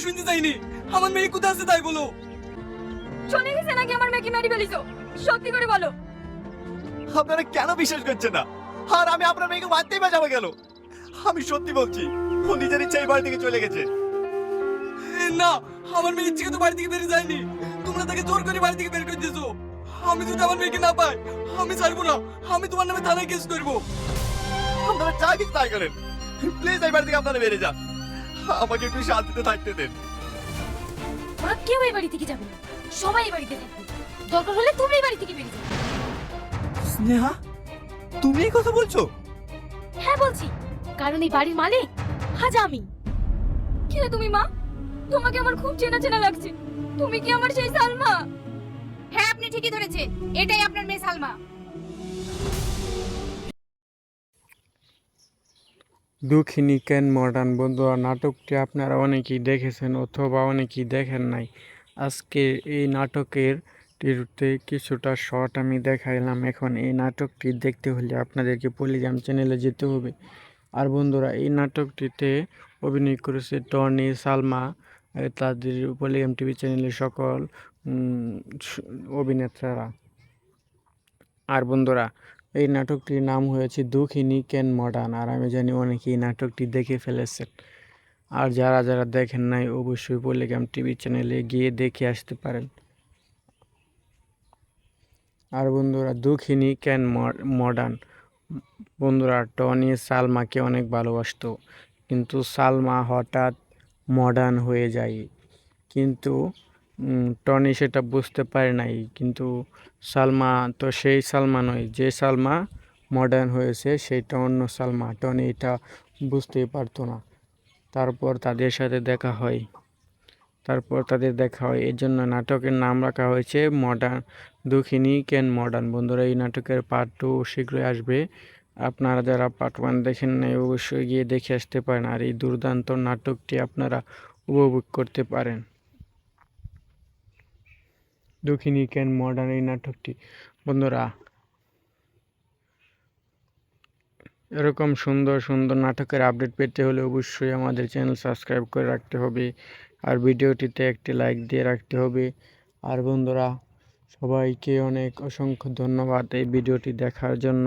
শুনতে চাইনি। আমার মেয়ে কোথায় আছে তাই বলো। চলে গেছে নাকি আমার মেয়েকে মেরে ফেলিছো? সত্যি করে বলো। আপনারা কেন বিশ্বাস করছেন না? আর আমি আপনার মেয়েকে মারতেই বা যাবো গেল? আমি সত্যি বলছি, ও নিজের ইচ্ছা এই বাড়ি থেকে চলে গেছে। না, আমার মেয়ে ইচ্ছে তো বাড়ি থেকে বেরিয়ে যায়নি। তোমরা তাকে জোর করে বাড়ি থেকে বের করে দিয়েছো। আমি যদি আমার মেয়েকে না পাই, আমি ছাড়বো না। আমি তোমার নামে থানায় কেস করবো। আপনারা যা কিছু তাই করেন, প্লিজ এই বাড়ি থেকে আপনারা বেরিয়ে যান। আমাকে একটু শান্তিতে থাকতে দেন। ওরা কেউ এই বাড়ি থেকে যাবে না, সবাই এই বাড়িতে থাকবে। দরকার হলে তুমি এই বাড়ি থেকে বেরিয়ে যাবে। স্নেহা, তুমি এই কথা বলছো? হ্যাঁ বলছি, কারণ এই বাড়ির মালিক আজ আমি। কে তুমি মা? তোমাকে আমার খুব চেনা চেনা লাগছে। তুমি কি আমার সেই সালমা? হ্যাঁ, আপনি ঠিকই ধরেছেন, এটাই আপনার মেয়ে সালমা। দুঃখিনী কেন মডার্ন বন্ধুরা, নাটকটি আপনারা অনেকেই দেখেছেন অথবা অনেকেই দেখেন নাই। আজকে এই নাটকের টিভিতে কিছুটা শর্ট আমি দেখাইলাম। এখন এই নাটকটি দেখতে হলে আপনাদেরকে পলিগ্রাম চ্যানেলে যেতে হবে। আর বন্ধুরা, এই নাটকটিতে অভিনয় করেছে টনি, সালমা, তাদের পলিগ্রাম টিভি চ্যানেলের সকল অভিনেতারা। আর বন্ধুরা, এই নাটকটির নাম হয়েছে দুঃখিনী কেন মডার্ন। আর আমি জানি অনেকেই এই নাটকটি দেখে ফেলেছেন। আর যারা যারা দেখেন নাই অবশ্যই পলিগ্রাম টিভি চ্যানেলে গিয়ে দেখে আসতে পারেন। আর বন্ধুরা, দুঃখিনী কেন মডার্ন বন্ধুরা, টনি সালমাকে অনেক ভালোবাসতো, কিন্তু সালমা হঠাৎ মডার্ন হয়ে যায়। কিন্তু টনি সেটা বুঝতে পারে নাই। কিন্তু সালমা তো সেই সালমা নয়, যে সালমা মডার্ন হয়েছে সেটা অন্য সালমা। টনি এটা বুঝতেই পারতো না। তারপর তাদের সাথে দেখা হয়। এর জন্য নাটকের নাম রাখা হয়েছে মডার্ন, দুঃখিনী কেন মডার্ন। বন্ধুরা, এই নাটকের পার্ট 2 শীঘ্রই আসবে। আপনারা যারা পার্ট 1 দেখেন নাই অবশ্যই গিয়ে দেখে আসতে পারেন। আর এই দুর্দান্ত নাটকটি আপনারা উপভোগ করতে পারেন। দুঃখিনী কেন মডার্ন এই নাটকটি। বন্ধুরা, এরকম সুন্দর সুন্দর নাটকের আপডেট পেতে হলে অবশ্যই আমাদের চ্যানেল সাবস্ক্রাইব করে রাখতে হবে। আর ভিডিওটিতে একটি লাইক দিয়ে রাখতে হবে। আর বন্ধুরা, সবাইকে অনেক অসংখ্য ধন্যবাদ এই ভিডিওটি দেখার জন্য।